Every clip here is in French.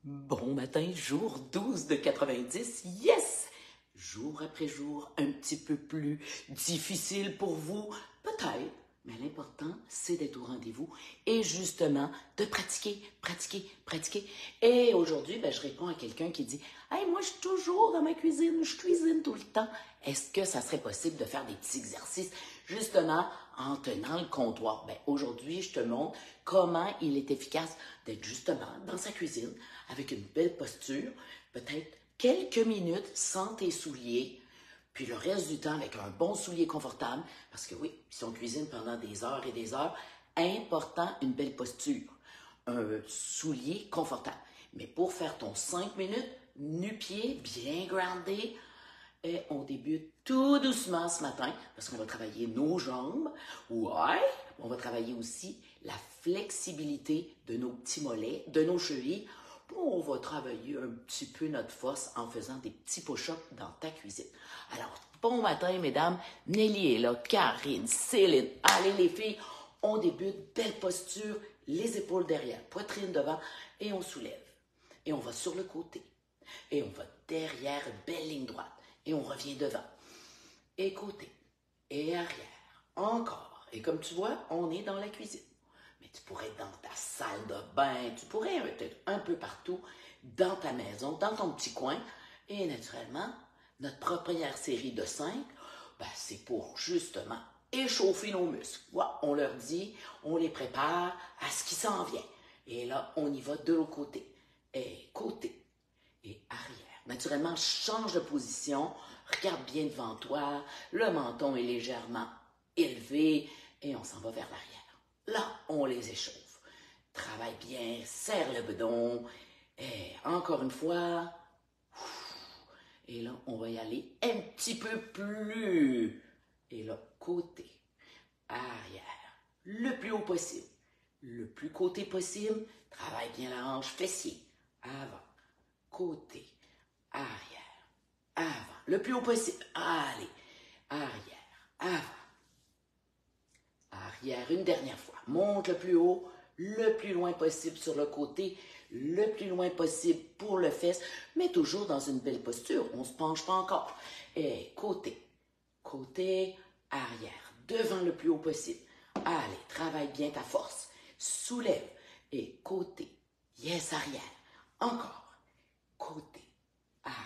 Bon matin, jour 12 de 90, yes! Jour après jour, un petit peu plus difficile pour vous, peut-être, mais l'important, c'est d'être au rendez-vous et justement de pratiquer, pratiquer, pratiquer. Et aujourd'hui, je réponds à quelqu'un qui dit « Hey, moi, je suis toujours dans ma cuisine, je cuisine tout le temps. Est-ce que ça serait possible de faire des petits exercices justement en tenant le comptoir? » Aujourd'hui, je te montre comment il est efficace d'être justement dans sa cuisine avec une belle posture, peut-être quelques minutes sans tes souliers, puis le reste du temps avec un bon soulier confortable, parce que oui, si on cuisine pendant des heures et des heures, important une belle posture, un soulier confortable. Mais pour faire ton 5 minutes, nu-pied, bien groundé, et on débute tout doucement ce matin parce qu'on va travailler nos jambes. Ouais, on va travailler aussi la flexibilité de nos petits mollets, de nos chevilles. On va travailler un petit peu notre force en faisant des petits push-ups dans ta cuisine. Alors, bon matin, mesdames. Nelly est là, Karine, Céline. Allez, les filles, on débute. Belle posture, les épaules derrière, poitrine devant, et on soulève. Et on va sur le côté. Et on va derrière, belle ligne droite. Et on revient devant. Et côté. Et arrière. Encore. Et comme tu vois, on est dans la cuisine. Mais tu pourrais être dans ta salle de bain, tu pourrais être un peu partout dans ta maison, dans ton petit coin. Et naturellement, notre première série de 5, c'est pour justement échauffer nos muscles. Ouais, on leur dit, on les prépare à ce qui s'en vient. Et là, on y va de l'autre côté. Et côté. Et arrière. Naturellement, change de position, regarde bien devant toi, le menton est légèrement élevé et on s'en va vers l'arrière. Là, on les échauffe. Travaille bien, serre le bedon. Et encore une fois. Et là, on va y aller un petit peu plus. Et là, côté, arrière, le plus haut possible. Le plus côté possible, travaille bien la hanche fessier. Avant, côté, arrière, avant, le plus haut possible. Allez, arrière, avant. Arrière, une dernière fois. Monte le plus haut, le plus loin possible sur le côté, le plus loin possible pour le fesse, mais toujours dans une belle posture. On ne se penche pas encore. Et côté, côté, arrière, devant le plus haut possible. Allez, travaille bien ta force. Soulève et côté. Yes, arrière. Encore. Côté, arrière.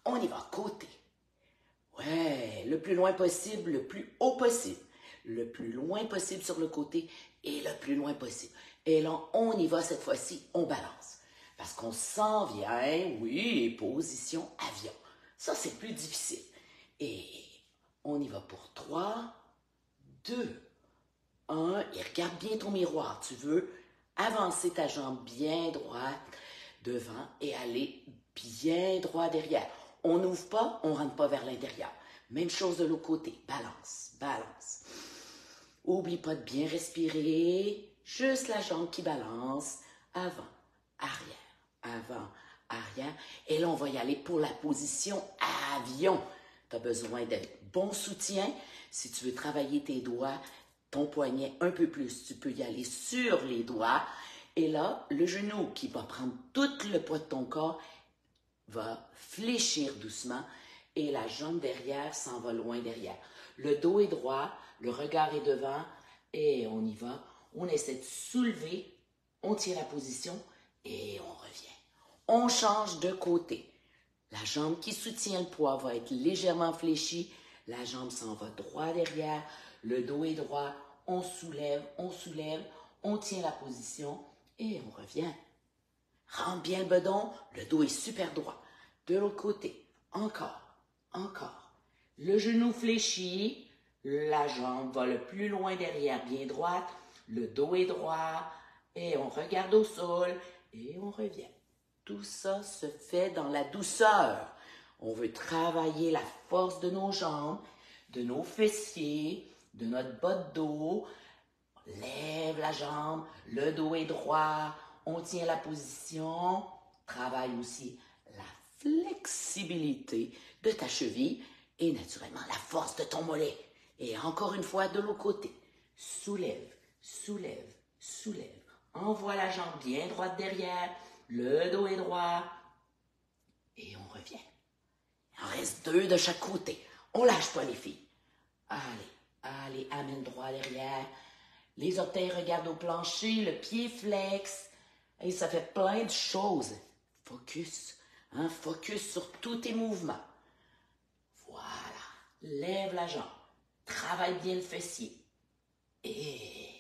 On y va, côté. Ouais, le plus loin possible, le plus haut possible. Le plus loin possible sur le côté et le plus loin possible. Et là, on y va cette fois-ci, on balance. Parce qu'on s'en vient, oui, position avion. Ça, c'est plus difficile. Et on y va pour 3, 2, 1. Et regarde bien ton miroir. Tu veux avancer ta jambe bien droite devant et aller bien droit derrière. On n'ouvre pas, on ne rentre pas vers l'intérieur. Même chose de l'autre côté. Balance, balance. Oublie pas de bien respirer. Juste la jambe qui balance. Avant, arrière, avant, arrière. Et là, on va y aller pour la position avion. Tu as besoin d'un bon soutien. Si tu veux travailler tes doigts, ton poignet un peu plus, tu peux y aller sur les doigts. Et là, le genou qui va prendre tout le poids de ton corps va fléchir doucement et la jambe derrière s'en va loin derrière. Le dos est droit, le regard est devant et on y va. On essaie de soulever, on tire la position et on revient. On change de côté. La jambe qui soutient le poids va être légèrement fléchie. La jambe s'en va droit derrière. Le dos est droit. On soulève, on tient la position et on revient. Rentre bien le bedon, le dos est super droit. De l'autre côté, encore, encore. Le genou fléchit, la jambe va le plus loin derrière, bien droite. Le dos est droit et on regarde au sol et on revient. Tout ça se fait dans la douceur. On veut travailler la force de nos jambes, de nos fessiers, de notre bas de dos. Lève la jambe, le dos est droit, on tient la position. Travaille aussi la flexibilité de ta cheville et naturellement la force de ton mollet. Et encore une fois de l'autre côté. Soulève, soulève, soulève. Envoie la jambe bien droite derrière. Le dos est droit. Et on revient. Il en reste 2 de chaque côté. On lâche pas les filles. Allez, amène droit à l'arrière. Les orteils regardent au plancher, le pied flex. Et ça fait plein de choses. Focus, focus sur tous tes mouvements. Voilà, lève la jambe. Travaille bien le fessier. Et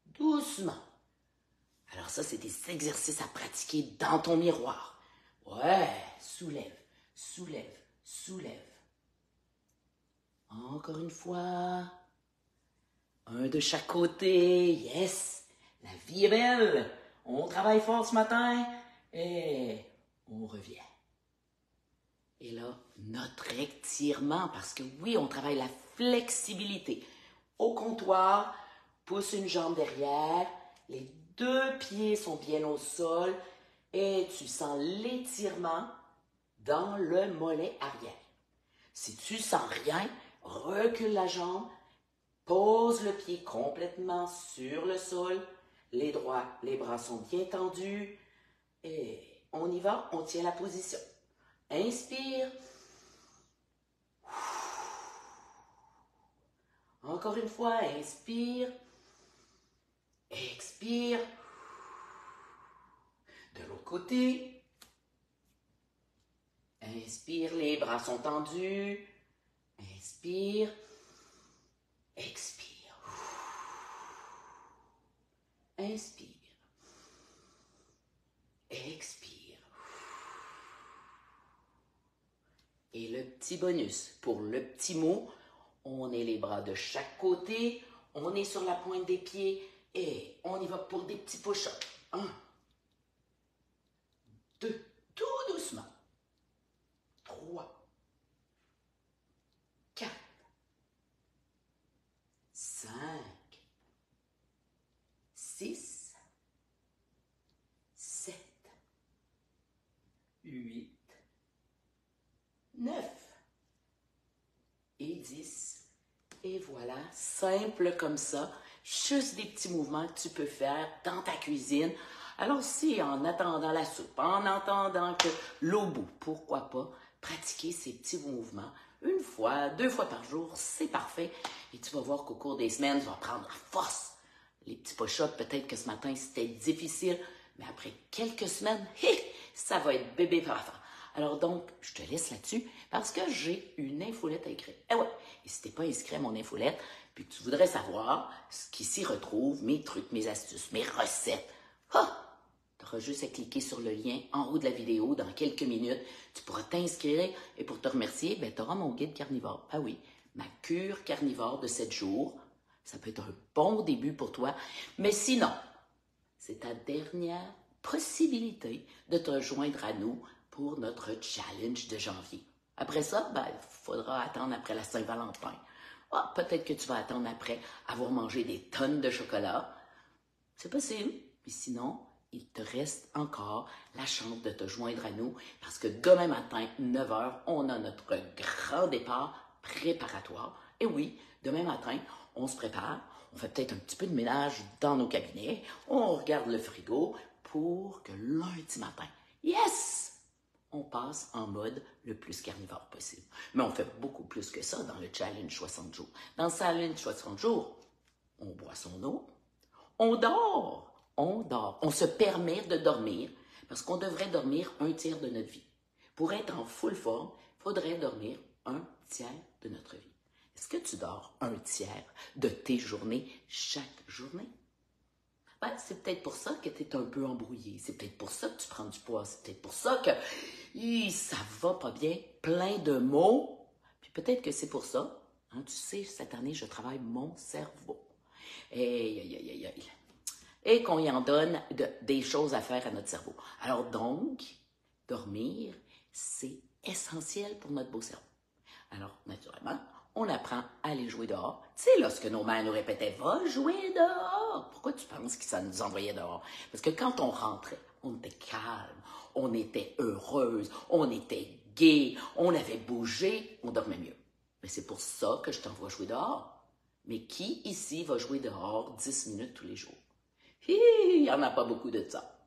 doucement. Alors ça, c'est des exercices à pratiquer dans ton miroir. Ouais, soulève, soulève, soulève. Encore une fois. Un de chaque côté. Yes, la vie est belle. On travaille fort ce matin et on revient. Et là, notre étirement, parce que oui, on travaille la flexibilité. Au comptoir, pousse une jambe derrière, les 2 pieds sont bien au sol et tu sens l'étirement dans le mollet arrière. Si tu sens rien, recule la jambe, pose le pied complètement sur le sol, les bras sont bien tendus et on y va, on tient la position. Inspire. Encore une fois, inspire. Expire. De l'autre côté. Inspire, les bras sont tendus. Inspire. Expire. Inspire. Expire. Et le petit bonus, pour le petit mot, on est les bras de chaque côté, on est sur la pointe des pieds et on y va pour des petits push-ups. 1, 2, tout doucement. 3, 4, 5, 6, 7, 8, 9 et 10. Et voilà, simple comme ça, juste des petits mouvements que tu peux faire dans ta cuisine. Alors si en attendant la soupe, en attendant que l'eau bout, pourquoi pas pratiquer ces petits mouvements 1 fois, 2 fois par jour, c'est parfait. Et tu vas voir qu'au cours des semaines, tu vas prendre la force. Les petits push-ups, peut-être que ce matin, c'était difficile, mais après quelques semaines, ça va être bébé parfait. Alors donc, je te laisse là-dessus parce que j'ai une infolette à écrire. Eh ouais, et si tu n'es pas inscrit à mon infolette, puis que tu voudrais savoir ce qui s'y retrouve, mes trucs, mes astuces, mes recettes, tu auras juste à cliquer sur le lien en haut de la vidéo dans quelques minutes. Tu pourras t'inscrire et pour te remercier, tu auras mon guide carnivore. Ah oui, ma cure carnivore de 7 jours. Ça peut être un bon début pour toi. Mais sinon, c'est ta dernière possibilité de te rejoindre à nous pour notre challenge de janvier. Après ça, il faudra attendre après la Saint-Valentin. Peut-être que tu vas attendre après avoir mangé des tonnes de chocolat. C'est possible. Mais sinon, il te reste encore la chance de te joindre à nous parce que demain matin, 9 h, on a notre grand départ préparatoire. Et oui, demain matin, on se prépare. On fait peut-être un petit peu de ménage dans nos cabinets. On regarde le frigo pour que lundi matin, yes! On passe en mode le plus carnivore possible. Mais on fait beaucoup plus que ça dans le challenge 60 jours. Dans le challenge 60 jours, on boit son eau, on dort, on se permet de dormir parce qu'on devrait dormir 1/3 de notre vie. Pour être en full forme, il faudrait dormir 1/3 de notre vie. Est-ce que tu dors 1/3 de tes journées chaque journée? C'est peut-être pour ça que tu es un peu embrouillé. C'est peut-être pour ça que tu prends du poids. C'est peut-être pour ça que ça va pas bien. Plein de mots. Puis peut-être que c'est pour ça. Tu sais, cette année, je travaille mon cerveau. Et qu'on y en donne des choses à faire à notre cerveau. Alors donc, dormir, c'est essentiel pour notre beau cerveau. Alors, naturellement, on apprend à aller jouer dehors. Tu sais, lorsque nos mères nous répétaient « Va jouer dehors », pourquoi tu penses que ça nous envoyait dehors? Parce que quand on rentrait, on était calme, on était heureuse, on était gai, on avait bougé, on dormait mieux. Mais c'est pour ça que je t'envoie jouer dehors. Mais qui ici va jouer dehors 10 minutes tous les jours? Il n'y en a pas beaucoup de ça.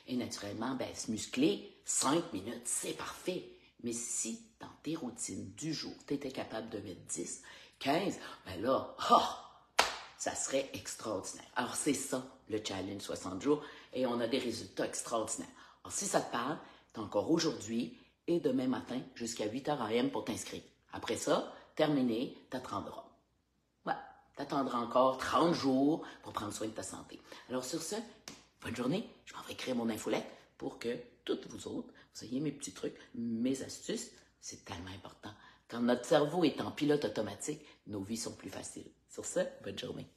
Et naturellement, ben, se muscler, 5 minutes, c'est parfait. Mais si dans tes routines du jour, tu étais capable de mettre 10, 15, ben là, ça serait extraordinaire. Alors, c'est ça, le challenge 60 jours, et on a des résultats extraordinaires. Alors, si ça te parle, tu as encore aujourd'hui et demain matin jusqu'à 8h AM pour t'inscrire. Après ça, terminé, tu attendras. Ouais, tu attendras encore 30 jours pour prendre soin de ta santé. Alors, sur ce, bonne journée. Je m'en vais écrire mon infolette pour que toutes vous autres, vous ayez mes petits trucs, mes astuces. C'est tellement important. Quand notre cerveau est en pilote automatique, nos vies sont plus faciles. Sur ce, bonne journée.